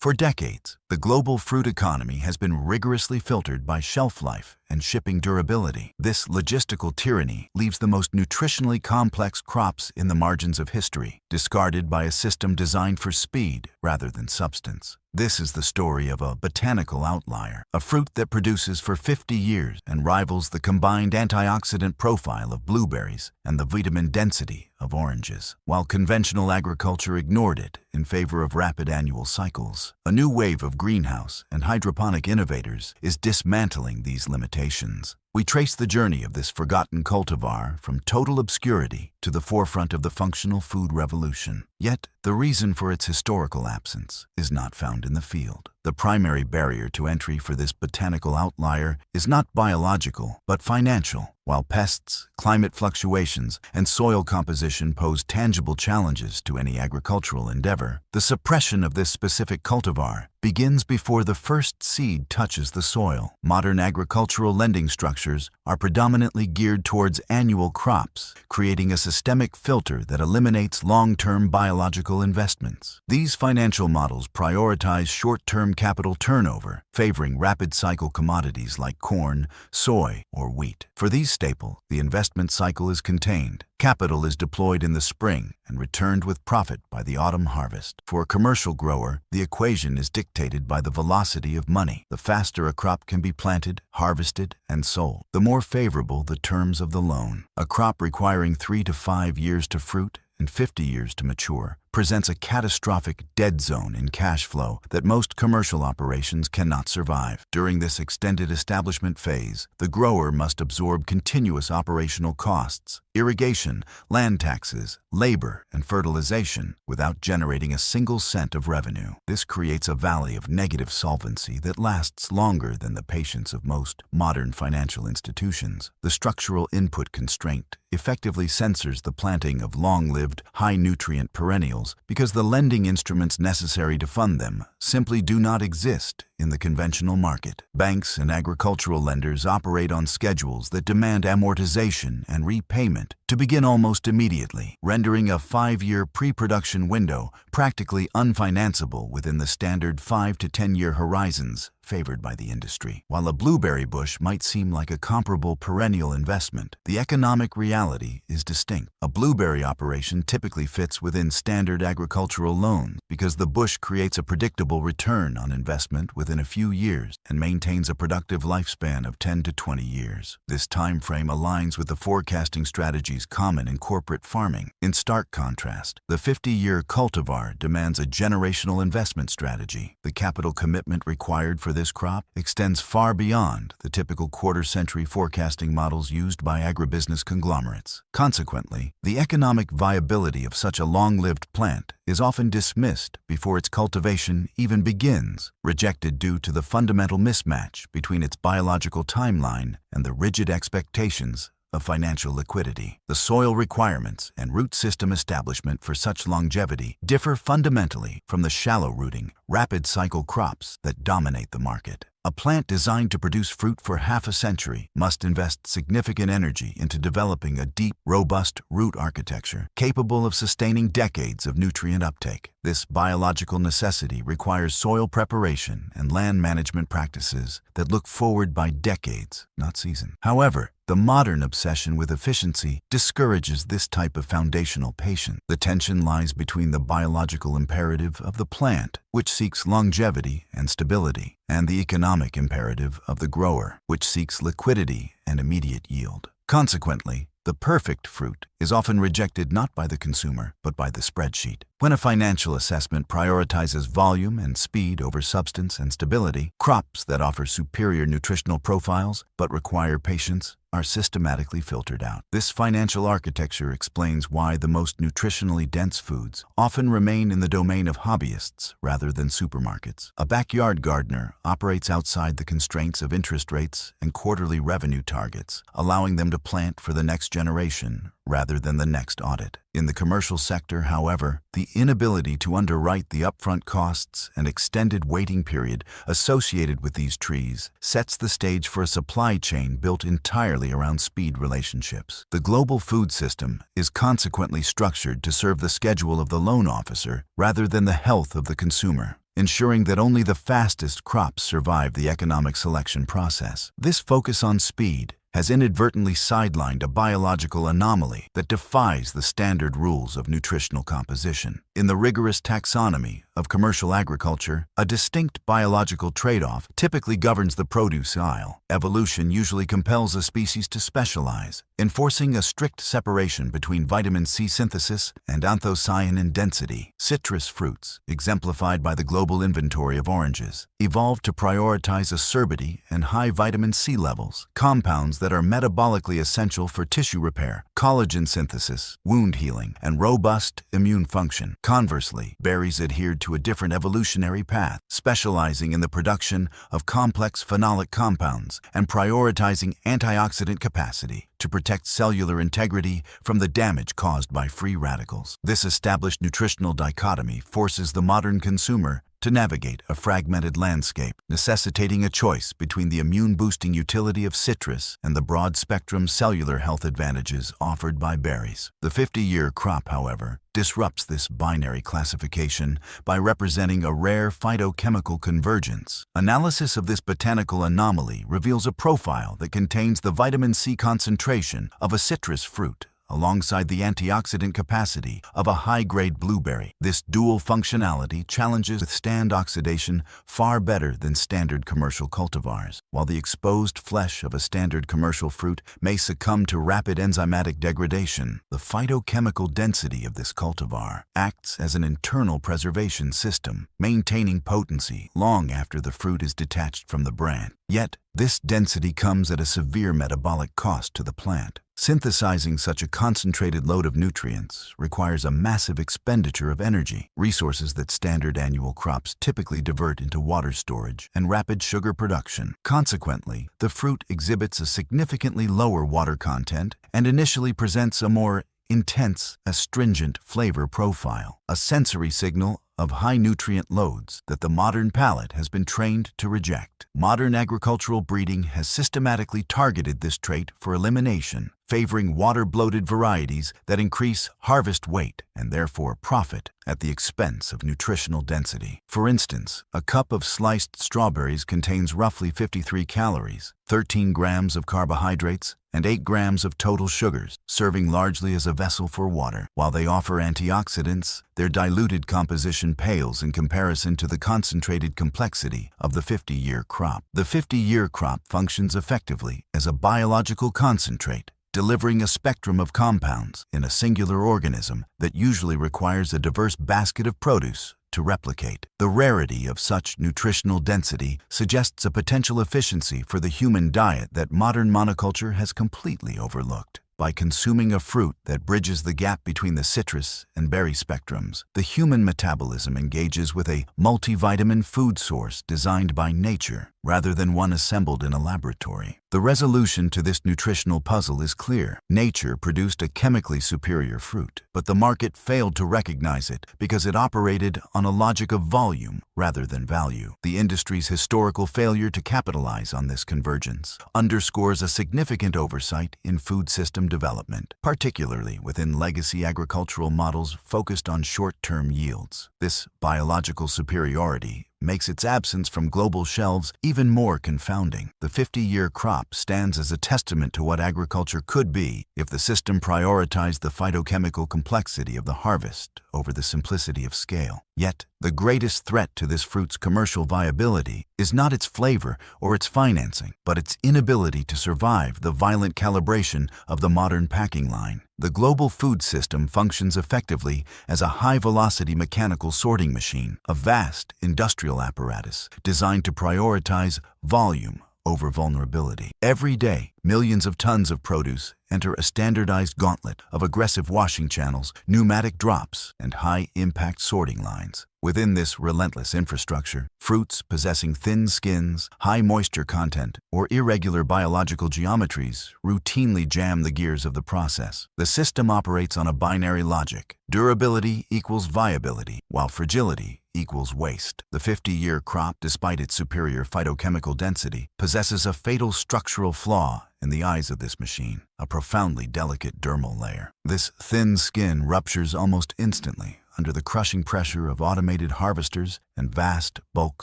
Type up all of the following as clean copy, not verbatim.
For decades, the global fruit economy has been rigorously filtered by shelf life and shipping durability. This logistical tyranny leaves the most nutritionally complex crops in the margins of history, discarded by a system designed for speed rather than substance. This is the story of a botanical outlier, a fruit that produces for 50 years and rivals the combined antioxidant profile of blueberries and the vitamin density of oranges. While conventional agriculture ignored it in favor of rapid annual cycles, a new wave of greenhouse and hydroponic innovators is dismantling these limitations. We trace the journey of this forgotten cultivar from total obscurity to the forefront of the functional food revolution. Yet, the reason for its historical absence is not found in the field. The primary barrier to entry for this botanical outlier is not biological, but financial. While pests, climate fluctuations, and soil composition pose tangible challenges to any agricultural endeavor, the suppression of this specific cultivar begins before the first seed touches the soil. Modern agricultural lending structures are predominantly geared towards annual crops, creating a systemic filter that eliminates long-term biological investments. These financial models prioritize short-term capital turnover, favoring rapid-cycle commodities like corn, soy, or wheat. For these staples, the investment cycle is contained. Capital is deployed in the spring and returned with profit by the autumn harvest. For a commercial grower, the equation is dictated by the velocity of money. The faster a crop can be planted, harvested, and sold, the more favorable the terms of the loan. A crop requiring 3 to 5 years to fruit and 50 years to mature presents a catastrophic dead zone in cash flow that most commercial operations cannot survive. During this extended establishment phase, the grower must absorb continuous operational costs, irrigation, land taxes, labor, and fertilization without generating a single cent of revenue. This creates a valley of negative solvency that lasts longer than the patience of most modern financial institutions. The structural input constraint effectively censors the planting of long-lived, high-nutrient perennials because the lending instruments necessary to fund them simply do not exist in the conventional market. Banks and agricultural lenders operate on schedules that demand amortization and repayment to begin almost immediately, rendering a 5-year pre-production window practically unfinanceable within the standard 5 to 10-year horizons favored by the industry. While a blueberry bush might seem like a comparable perennial investment, the economic reality is distinct. A blueberry operation typically fits within standard agricultural loans because the bush creates a predictable return on investment within a few years and maintains a productive lifespan of 10 to 20 years. This time frame aligns with the forecasting strategies common in corporate farming. In stark contrast, the 50-year cultivar demands a generational investment strategy. The capital commitment required for this crop extends far beyond the typical quarter-century forecasting models used by agribusiness conglomerates. Consequently, the economic viability of such a long-lived plant is often dismissed before its cultivation even begins, rejected due to the fundamental mismatch between its biological timeline and the rigid expectations of financial liquidity. The soil requirements and root system establishment for such longevity differ fundamentally from the shallow-rooting, rapid-cycle crops that dominate the market. A plant designed to produce fruit for half a century must invest significant energy into developing a deep, robust root architecture capable of sustaining decades of nutrient uptake. This biological necessity requires soil preparation and land management practices that look forward by decades, not seasons. However, the modern obsession with efficiency discourages this type of foundational patience. The tension lies between the biological imperative of the plant, which seeks longevity and stability, and the economic imperative of the grower, which seeks liquidity and immediate yield. Consequently, the perfect fruit is often rejected not by the consumer, but by the spreadsheet. When a financial assessment prioritizes volume and speed over substance and stability, crops that offer superior nutritional profiles but require patience are systematically filtered out. This financial architecture explains why the most nutritionally dense foods often remain in the domain of hobbyists rather than supermarkets. A backyard gardener operates outside the constraints of interest rates and quarterly revenue targets, allowing them to plant for the next generation rather than the next audit. In the commercial sector, however, the inability to underwrite the upfront costs and extended waiting period associated with these trees sets the stage for a supply chain built entirely around speed relationships. The global food system is consequently structured to serve the schedule of the loan officer rather than the health of the consumer. ensuring that only the fastest crops survive the economic selection process. This focus on speed has inadvertently sidelined a biological anomaly that defies the standard rules of nutritional composition. In the rigorous taxonomy of commercial agriculture, a distinct biological trade-off typically governs the produce aisle. Evolution usually compels a species to specialize, enforcing a strict separation between vitamin C synthesis and anthocyanin density. Citrus fruits, exemplified by the global inventory of oranges, evolved to prioritize acerbity and high vitamin C levels, compounds that are metabolically essential for tissue repair, collagen synthesis, wound healing, and robust immune function. Conversely, berries adhered to a different evolutionary path, specializing in the production of complex phenolic compounds and prioritizing antioxidant capacity to protect cellular integrity from the damage caused by free radicals. This established nutritional dichotomy forces the modern consumer to navigate a fragmented landscape, necessitating a choice between the immune-boosting utility of citrus and the broad-spectrum cellular health advantages offered by berries. The 50-year crop, however, disrupts this binary classification by representing a rare phytochemical convergence. Analysis of this botanical anomaly reveals a profile that contains the vitamin C concentration of a citrus fruit alongside the antioxidant capacity of a high-grade blueberry. This dual functionality challenges withstand oxidation far better than standard commercial cultivars. While the exposed flesh of a standard commercial fruit may succumb to rapid enzymatic degradation, the phytochemical density of this cultivar acts as an internal preservation system, maintaining potency long after the fruit is detached from the branch. Yet, this density comes at a severe metabolic cost to the plant. Synthesizing such a concentrated load of nutrients requires a massive expenditure of energy, resources that standard annual crops typically divert into water storage and rapid sugar production. Consequently, the fruit exhibits a significantly lower water content and initially presents a more intense, astringent flavor profile, a sensory signal of high nutrient loads that the modern palate has been trained to reject. Modern agricultural breeding has systematically targeted this trait for elimination, favoring water-bloated varieties that increase harvest weight and therefore profit at the expense of nutritional density. For instance, a cup of sliced strawberries contains roughly 53 calories, 13 grams of carbohydrates, and 8 grams of total sugars, serving largely as a vessel for water. While they offer antioxidants, their diluted composition pales in comparison to the concentrated complexity of the 50-year crop. The 50-year crop functions effectively as a biological concentrate, delivering a spectrum of compounds in a singular organism that usually requires a diverse basket of produce to replicate. The rarity of such nutritional density suggests a potential efficiency for the human diet that modern monoculture has completely overlooked. By consuming a fruit that bridges the gap between the citrus and berry spectrums, the human metabolism engages with a multivitamin food source designed by nature rather than one assembled in a laboratory. The resolution to this nutritional puzzle is clear. Nature produced a chemically superior fruit, but the market failed to recognize it because it operated on a logic of volume rather than value. The industry's historical failure to capitalize on this convergence underscores a significant oversight in food system development, particularly within legacy agricultural models focused on short-term yields. This biological superiority makes its absence from global shelves even more confounding. The 50-year crop stands as a testament to what agriculture could be if the system prioritized the phytochemical complexity of the harvest over the simplicity of scale. Yet, the greatest threat to this fruit's commercial viability is not its flavor or its financing, but its inability to survive the violent calibration of the modern packing line. The global food system functions effectively as a high-velocity mechanical sorting machine, a vast industrial apparatus designed to prioritize volume over vulnerability. Every day, millions of tons of produce enter a standardized gauntlet of aggressive washing channels, pneumatic drops, and high-impact sorting lines. Within this relentless infrastructure, fruits possessing thin skins, high moisture content, or irregular biological geometries routinely jam the gears of the process. The system operates on a binary logic. Durability equals viability, while fragility equals waste. The 50-year crop, despite its superior phytochemical density, possesses a fatal structural flaw in the eyes of this machine, a profoundly delicate dermal layer. This thin skin ruptures almost instantly under the crushing pressure of automated harvesters and vast bulk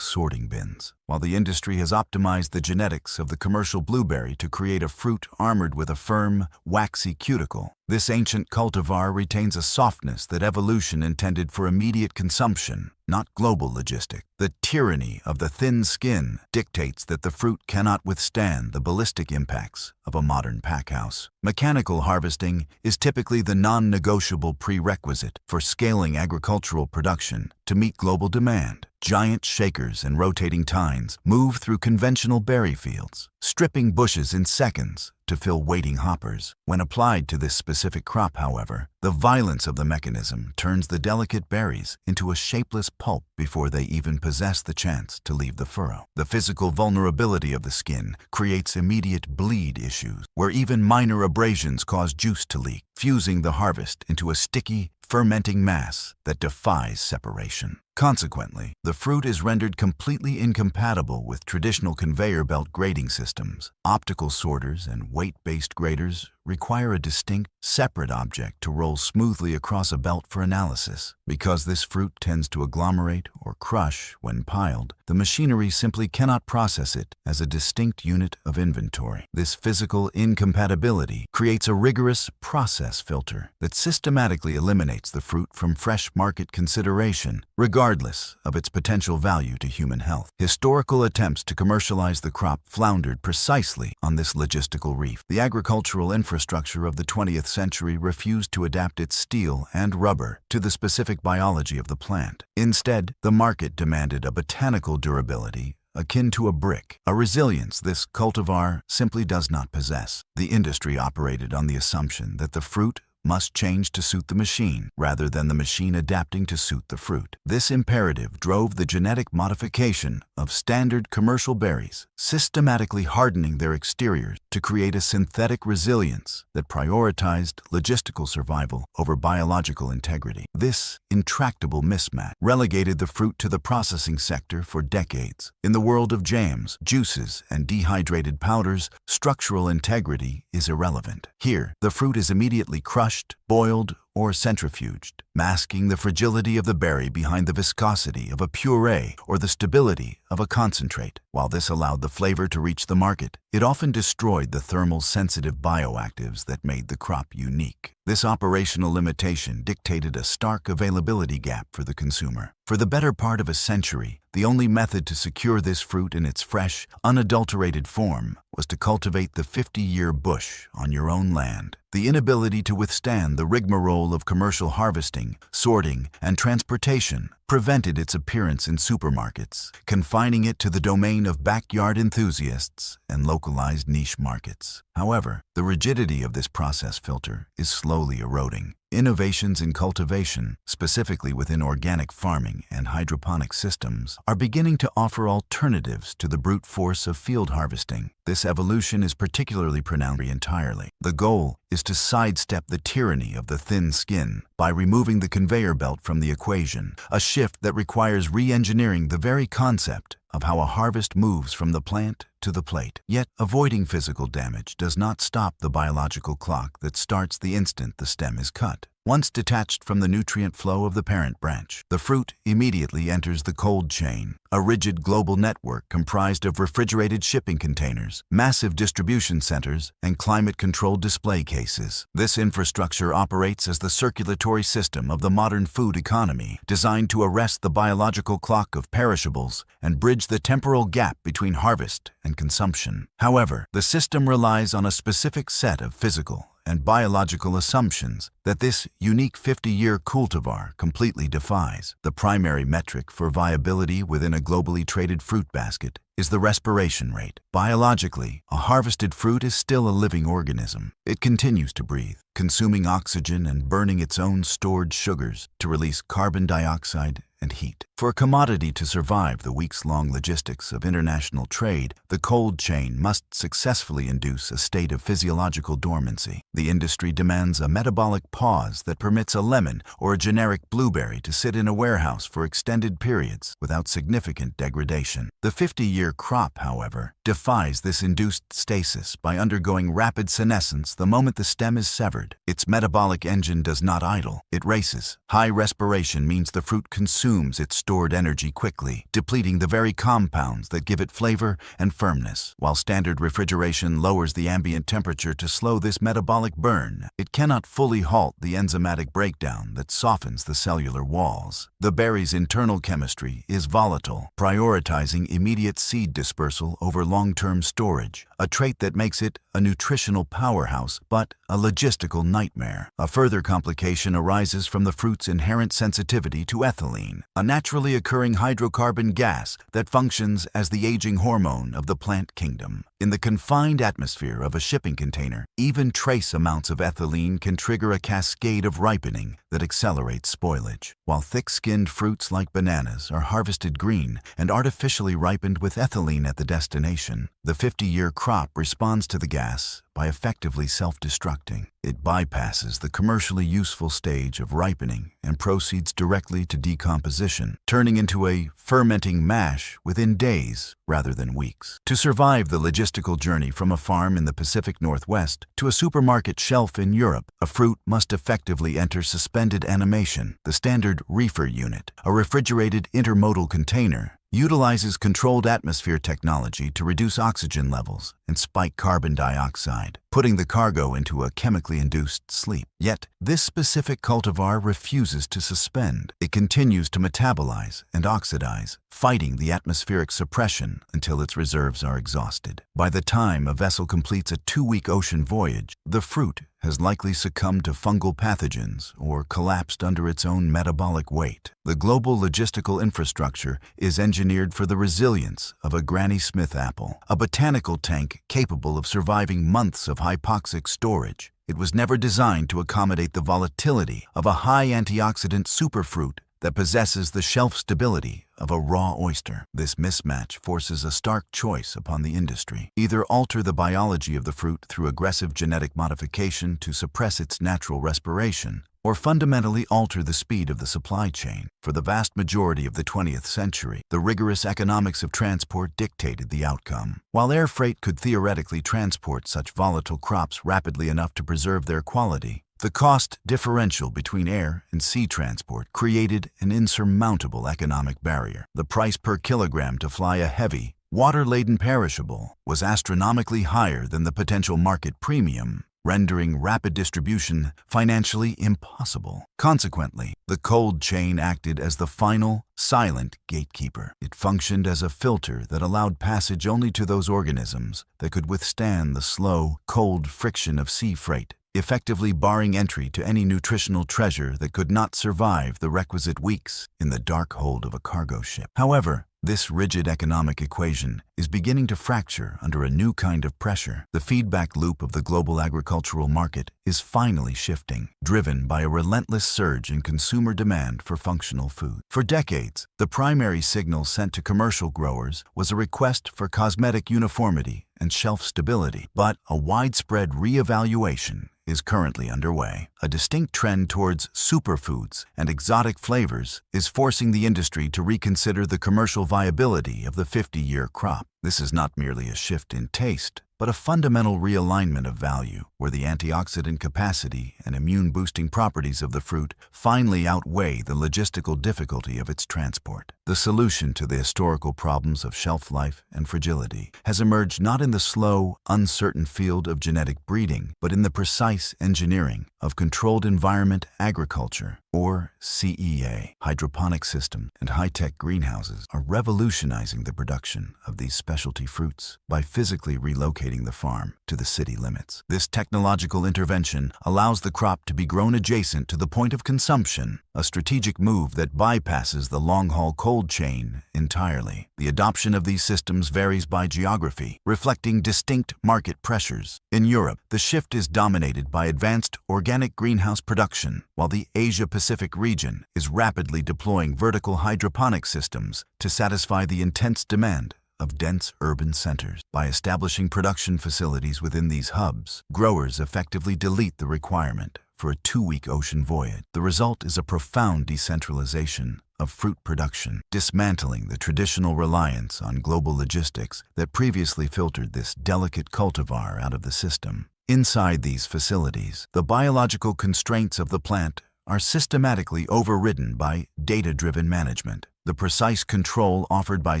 sorting bins. While the industry has optimized the genetics of the commercial blueberry to create a fruit armored with a firm, waxy cuticle, this ancient cultivar retains a softness that evolution intended for immediate consumption, not global logistic. The tyranny of the thin skin dictates that the fruit cannot withstand the ballistic impacts of a modern packhouse. Mechanical harvesting is typically the non-negotiable prerequisite for scaling agricultural production to meet global demand. Giant shakers and rotating tines move through conventional berry fields, stripping bushes in seconds to fill waiting hoppers. When applied to this specific crop, however, the violence of the mechanism turns the delicate berries into a shapeless pulp before they even possess the chance to leave the furrow. The physical vulnerability of the skin creates immediate bleed issues, where even minor abrasions cause juice to leak, fusing the harvest into a sticky, fermenting mass that defies separation. Consequently, the fruit is rendered completely incompatible with traditional conveyor belt grading systems. Optical sorters and weight-based graders require a distinct, separate object to roll smoothly across a belt for analysis. Because this fruit tends to agglomerate or crush when piled, the machinery simply cannot process it as a distinct unit of inventory. This physical incompatibility creates a rigorous process filter that systematically eliminates the fruit from fresh market consideration, regardless of its potential value to human health. Historical attempts to commercialize the crop floundered precisely on this logistical reef. The agricultural infrastructure of the 20th century refused to adapt its steel and rubber to the specific biology of the plant. Instead, the market demanded a botanical durability akin to a brick, a resilience this cultivar simply does not possess. The industry operated on the assumption that the fruit must change to suit the machine, rather than the machine adapting to suit the fruit. This imperative drove the genetic modification of standard commercial berries, systematically hardening their exteriors to create a synthetic resilience that prioritized logistical survival over biological integrity. This intractable mismatch relegated the fruit to the processing sector for decades. In the world of jams, juices, and dehydrated powders, structural integrity is irrelevant. Here, the fruit is immediately crushed, boiled, or centrifuged, masking the fragility of the berry behind the viscosity of a puree or the stability of a concentrate. While this allowed the flavor to reach the market, it often destroyed the thermal-sensitive bioactives that made the crop unique. This operational limitation dictated a stark availability gap for the consumer. For the better part of a century, the only method to secure this fruit in its fresh, unadulterated form was to cultivate the 50-year bush on your own land. The inability to withstand the rigmarole of commercial harvesting, sorting, and transportation prevented its appearance in supermarkets, confining it to the domain of backyard enthusiasts and localized niche markets. However, the rigidity of this process filter is slowly eroding. Innovations in cultivation, specifically within organic farming and hydroponic systems, are beginning to offer alternatives to the brute force of field harvesting. This evolution is particularly pronounced entirely. The goal is to sidestep the tyranny of the thin skin by removing the conveyor belt from the equation, a shift that requires re-engineering the very concept of how a harvest moves from the plant to the plate. Yet, avoiding physical damage does not stop the biological clock that starts the instant the stem is cut. Once detached from the nutrient flow of the parent branch, the fruit immediately enters the cold chain, a rigid global network comprised of refrigerated shipping containers, massive distribution centers, and climate-controlled display cases. This infrastructure operates as the circulatory system of the modern food economy, designed to arrest the biological clock of perishables and bridge the temporal gap between harvest and consumption. However, the system relies on a specific set of physical and biological assumptions that this unique 50-year cultivar completely defies. The primary metric for viability within a globally traded fruit basket is the respiration rate. Biologically, a harvested fruit is still a living organism. It continues to breathe, consuming oxygen and burning its own stored sugars to release carbon dioxide and heat. For a commodity to survive the weeks-long logistics of international trade, the cold chain must successfully induce a state of physiological dormancy. The industry demands a metabolic pause that permits a lemon or a generic blueberry to sit in a warehouse for extended periods without significant degradation. The 50-year crop, however, defies this induced stasis by undergoing rapid senescence the moment the stem is severed. Its metabolic engine does not idle, it races. High respiration means the fruit consumes its stored energy quickly, depleting the very compounds that give it flavor and firmness. While standard refrigeration lowers the ambient temperature to slow this metabolic burn, it cannot fully halt the enzymatic breakdown that softens the cellular walls. The berry's internal chemistry is volatile, prioritizing immediate seed dispersal over long-term storage, a trait that makes it a nutritional powerhouse but a logistical nightmare. A further complication arises from the fruit's inherent sensitivity to ethylene, a naturally occurring hydrocarbon gas that functions as the aging hormone of the plant kingdom. In the confined atmosphere of a shipping container, even trace amounts of ethylene can trigger a cascade of ripening that accelerates spoilage. While thick-skinned fruits like bananas are harvested green and artificially ripened with ethylene at the destination, the 50-year crop responds to the gas by effectively self-destructing. It bypasses the commercially useful stage of ripening and proceeds directly to decomposition, turning into a fermenting mash within days rather than weeks. To survive the logistical journey from a farm in the Pacific Northwest to a supermarket shelf in Europe, a fruit must effectively enter suspended animation. The standard reefer unit, a refrigerated intermodal container, utilizes controlled atmosphere technology to reduce oxygen levels and spike carbon dioxide, putting the cargo into a chemically induced sleep. Yet, this specific cultivar refuses to suspend. It continues to metabolize and oxidize, fighting the atmospheric suppression until its reserves are exhausted. By the time a vessel completes a 2-week ocean voyage, the fruit has likely succumbed to fungal pathogens or collapsed under its own metabolic weight. The global logistical infrastructure is engineered for the resilience of a Granny Smith apple, a botanical tank capable of surviving months of hypoxic storage. It was never designed to accommodate the volatility of a high antioxidant superfruit that possesses the shelf stability of a raw oyster. This mismatch forces a stark choice upon the industry. Either alter the biology of the fruit through aggressive genetic modification to suppress its natural respiration, or fundamentally alter the speed of the supply chain. For the vast majority of the 20th century, the rigorous economics of transport dictated the outcome. While air freight could theoretically transport such volatile crops rapidly enough to preserve their quality, the cost differential between air and sea transport created an insurmountable economic barrier. The price per kilogram to fly a heavy, water-laden perishable was astronomically higher than the potential market premium, rendering rapid distribution financially impossible. Consequently, the cold chain acted as the final, silent gatekeeper. It functioned as a filter that allowed passage only to those organisms that could withstand the slow, cold friction of sea freight, effectively barring entry to any nutritional treasure that could not survive the requisite weeks in the dark hold of a cargo ship. However, this rigid economic equation is beginning to fracture under a new kind of pressure. The feedback loop of the global agricultural market is finally shifting, driven by a relentless surge in consumer demand for functional food. For decades, the primary signal sent to commercial growers was a request for cosmetic uniformity and shelf stability, but a widespread reevaluation is currently underway. A distinct trend towards superfoods and exotic flavors is forcing the industry to reconsider the commercial viability of the 50-year crop. This is not merely a shift in taste, but a fundamental realignment of value, where the antioxidant capacity and immune-boosting properties of the fruit finally outweigh the logistical difficulty of its transport. The solution to the historical problems of shelf life and fragility has emerged not in the slow, uncertain field of genetic breeding, but in the precise engineering of controlled environment agriculture, or CEA. Hydroponic systems and high-tech greenhouses are revolutionizing the production of these specialty fruits by physically relocating the farm to the city limits. This technological intervention allows the crop to be grown adjacent to the point of consumption, a strategic move that bypasses the long-haul cold chain entirely. The adoption of these systems varies by geography, reflecting distinct market pressures. In Europe, the shift is dominated by advanced organic greenhouse production, while the Asia-Pacific region is rapidly deploying vertical hydroponic systems to satisfy the intense demand of dense urban centers. By establishing production facilities within these hubs, growers effectively delete the requirement for a 2-week ocean voyage. The result is a profound decentralization of fruit production, dismantling the traditional reliance on global logistics that previously filtered this delicate cultivar out of the system. Inside these facilities, the biological constraints of the plant are systematically overridden by data-driven management. The precise control offered by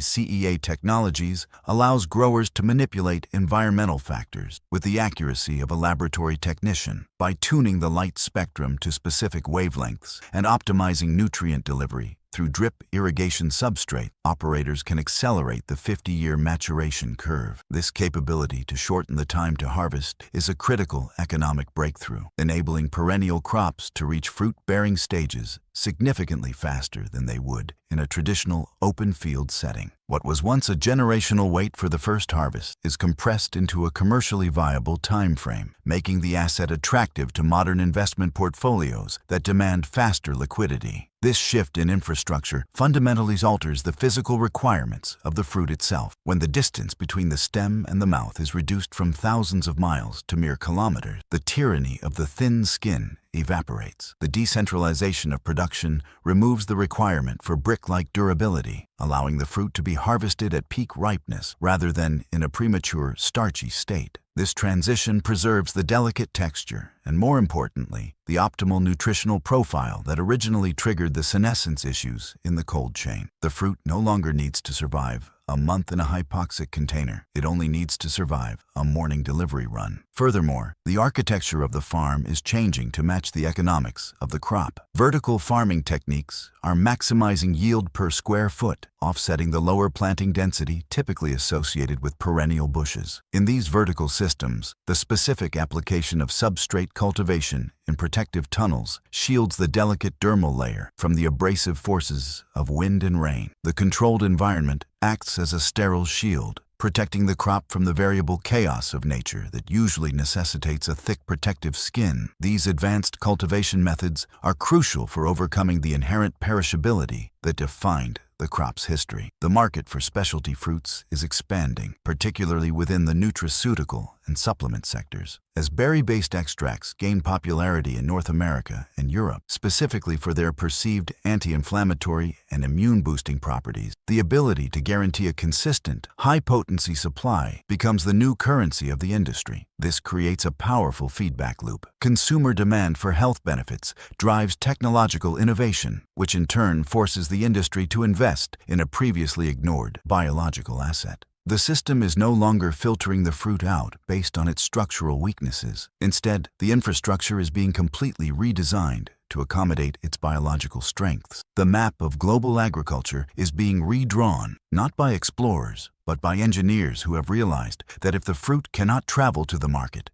CEA Technologies allows growers to manipulate environmental factors with the accuracy of a laboratory technician. By tuning the light spectrum to specific wavelengths and optimizing nutrient delivery through drip irrigation substrate, operators can accelerate the 50-year maturation curve. This capability to shorten the time to harvest is a critical economic breakthrough, enabling perennial crops to reach fruit-bearing stages significantly faster than they would in a traditional open field setting. What was once a generational wait for the first harvest is compressed into a commercially viable time frame, making the asset attractive to modern investment portfolios that demand faster liquidity. This shift in infrastructure fundamentally alters the physical requirements of the fruit itself. When the distance between the stem and the mouth is reduced from thousands of miles to mere kilometers, the tyranny of the thin skin evaporates. The decentralization of production removes the requirement for brick-like durability, allowing the fruit to be harvested at peak ripeness rather than in a premature, starchy state. This transition preserves the delicate texture and, more importantly, the optimal nutritional profile that originally triggered the senescence issues in the cold chain. The fruit no longer needs to survive a month in a hypoxic container. It only needs to survive a morning delivery run. Furthermore, the architecture of the farm is changing to match the economics of the crop. Vertical farming techniques are maximizing yield per square foot, offsetting the lower planting density typically associated with perennial bushes. In these vertical systems, the specific application of substrate cultivation in protective tunnels shields the delicate dermal layer from the abrasive forces of wind and rain. The controlled environment acts as a sterile shield, protecting the crop from the variable chaos of nature that usually necessitates a thick protective skin. These advanced cultivation methods are crucial for overcoming the inherent perishability that defined the crop's history. The market for specialty fruits is expanding, particularly within the nutraceutical and supplement sectors. As berry-based extracts gain popularity in North America and Europe, specifically for their perceived anti-inflammatory and immune-boosting properties, the ability to guarantee a consistent, high-potency supply becomes the new currency of the industry. This creates a powerful feedback loop. Consumer demand for health benefits drives technological innovation, which in turn forces the industry to invest in a previously ignored biological asset. The system is no longer filtering the fruit out based on its structural weaknesses. Instead, the infrastructure is being completely redesigned to accommodate its biological strengths. The map of global agriculture is being redrawn, not by explorers, but by engineers who have realized that if the fruit cannot travel to the market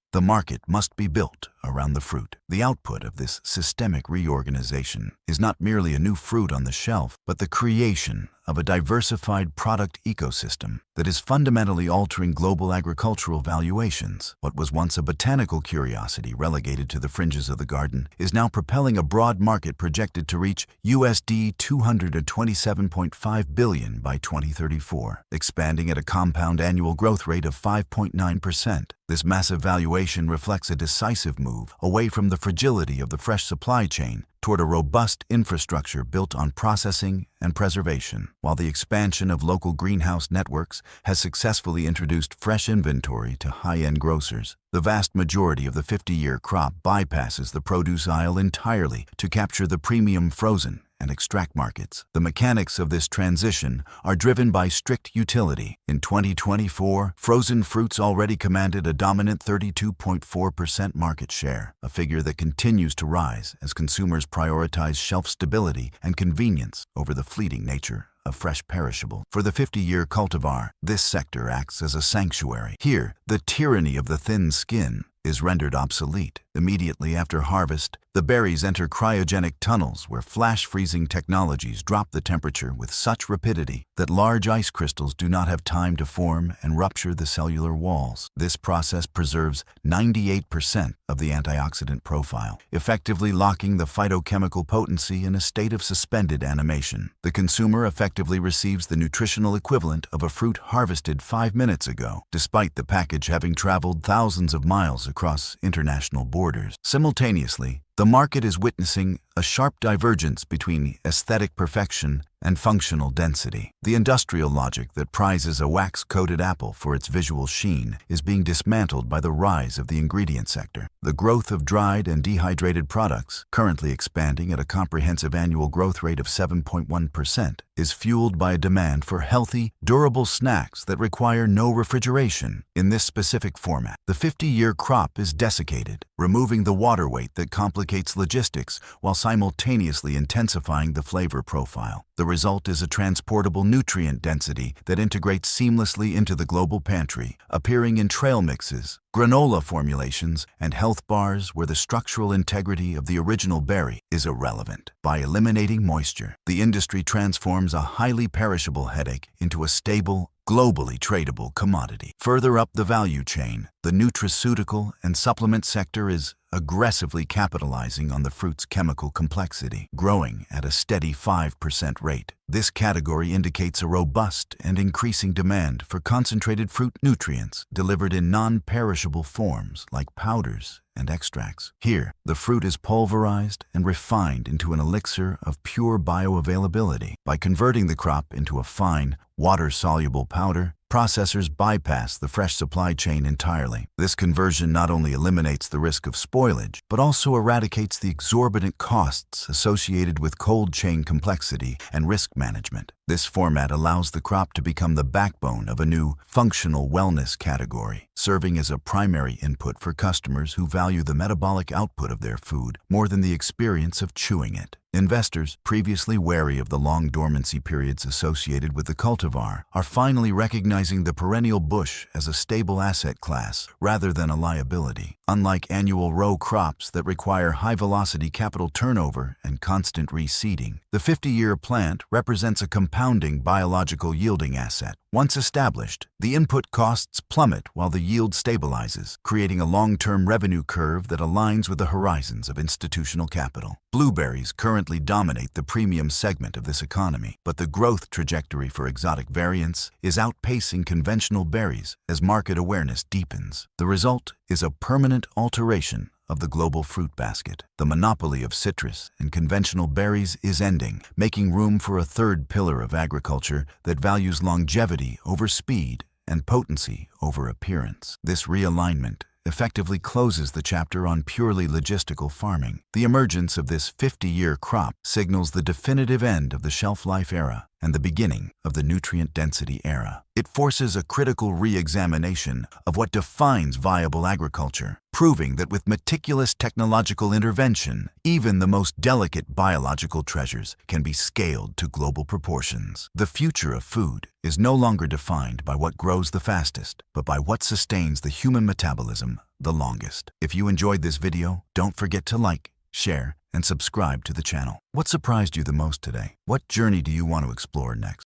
must be built around the fruit. The output of this systemic reorganization is not merely a new fruit on the shelf, but the creation of a diversified product ecosystem that is fundamentally altering global agricultural valuations. What was once a botanical curiosity relegated to the fringes of the garden is now propelling a broad market projected to reach USD $227.5 billion by 2034, expanding at a compound annual growth rate of 5.9%. This massive valuation reflects a decisive move away from the fragility of the fresh supply chain toward a robust infrastructure built on processing and preservation. While the expansion of local greenhouse networks has successfully introduced fresh inventory to high-end grocers, the vast majority of the 50-year crop bypasses the produce aisle entirely to capture the premium frozen and extract markets. The mechanics of this transition are driven by strict utility. In 2024, frozen fruits already commanded a dominant 32.4% market share, a figure that continues to rise as consumers prioritize shelf stability and convenience over the fleeting nature of fresh perishable. For the 50-year cultivar, this sector acts as a sanctuary. Here, the tyranny of the thin skin is rendered obsolete. Immediately after harvest, the berries enter cryogenic tunnels where flash freezing technologies drop the temperature with such rapidity that large ice crystals do not have time to form and rupture the cellular walls. This process preserves 98% of the antioxidant profile, effectively locking the phytochemical potency in a state of suspended animation. The consumer effectively receives the nutritional equivalent of a fruit harvested 5 minutes ago, despite the package having traveled thousands of miles across international borders. Simultaneously, the market is witnessing a sharp divergence between aesthetic perfection and functional density. The industrial logic that prizes a wax-coated apple for its visual sheen is being dismantled by the rise of the ingredient sector. The growth of dried and dehydrated products, currently expanding at a comprehensive annual growth rate of 7.1%, is fueled by a demand for healthy, durable snacks that require no refrigeration. In this specific format, the 50-year crop is desiccated, removing the water weight that complicates logistics while simultaneously intensifying the flavor profile. The result is a transportable nutrient density that integrates seamlessly into the global pantry, appearing in trail mixes, granola formulations, and health bars where the structural integrity of the original berry is irrelevant. By eliminating moisture, the industry transforms a highly perishable headache into a stable, globally tradable commodity. Further up the value chain, the nutraceutical and supplement sector is aggressively capitalizing on the fruit's chemical complexity, growing at a steady 5% rate. This category indicates a robust and increasing demand for concentrated fruit nutrients delivered in non-perishable forms like powders and extracts. Here, the fruit is pulverized and refined into an elixir of pure bioavailability. By converting the crop into a fine, water-soluble powder, processors bypass the fresh supply chain entirely. This conversion not only eliminates the risk of spoilage, but also eradicates the exorbitant costs associated with cold chain complexity and risk management. This format allows the crop to become the backbone of a new functional wellness category, serving as a primary input for customers who value the metabolic output of their food more than the experience of chewing it. Investors, previously wary of the long dormancy periods associated with the cultivar, are finally recognizing the perennial bush as a stable asset class rather than a liability. Unlike annual row crops that require high-velocity capital turnover and constant reseeding, the 50-year plant represents a compounding biological yielding asset. Once established, the input costs plummet while the yield stabilizes, creating a long-term revenue curve that aligns with the horizons of institutional capital. Blueberries currently dominate the premium segment of this economy, but the growth trajectory for exotic variants is outpacing conventional berries as market awareness deepens. The result is a permanent alteration of the global fruit basket. The monopoly of citrus and conventional berries is ending, making room for a third pillar of agriculture that values longevity over speed and potency over appearance. This realignment effectively closes the chapter on purely logistical farming. The emergence of this 50-year crop signals the definitive end of the shelf life era and the beginning of the nutrient density era. It forces a critical re-examination of what defines viable agriculture, proving that with meticulous technological intervention, even the most delicate biological treasures can be scaled to global proportions. The future of food is no longer defined by what grows the fastest, but by what sustains the human metabolism the longest. If you enjoyed this video, don't forget to like, share, and subscribe to the channel. What surprised you the most today? What journey do you want to explore next?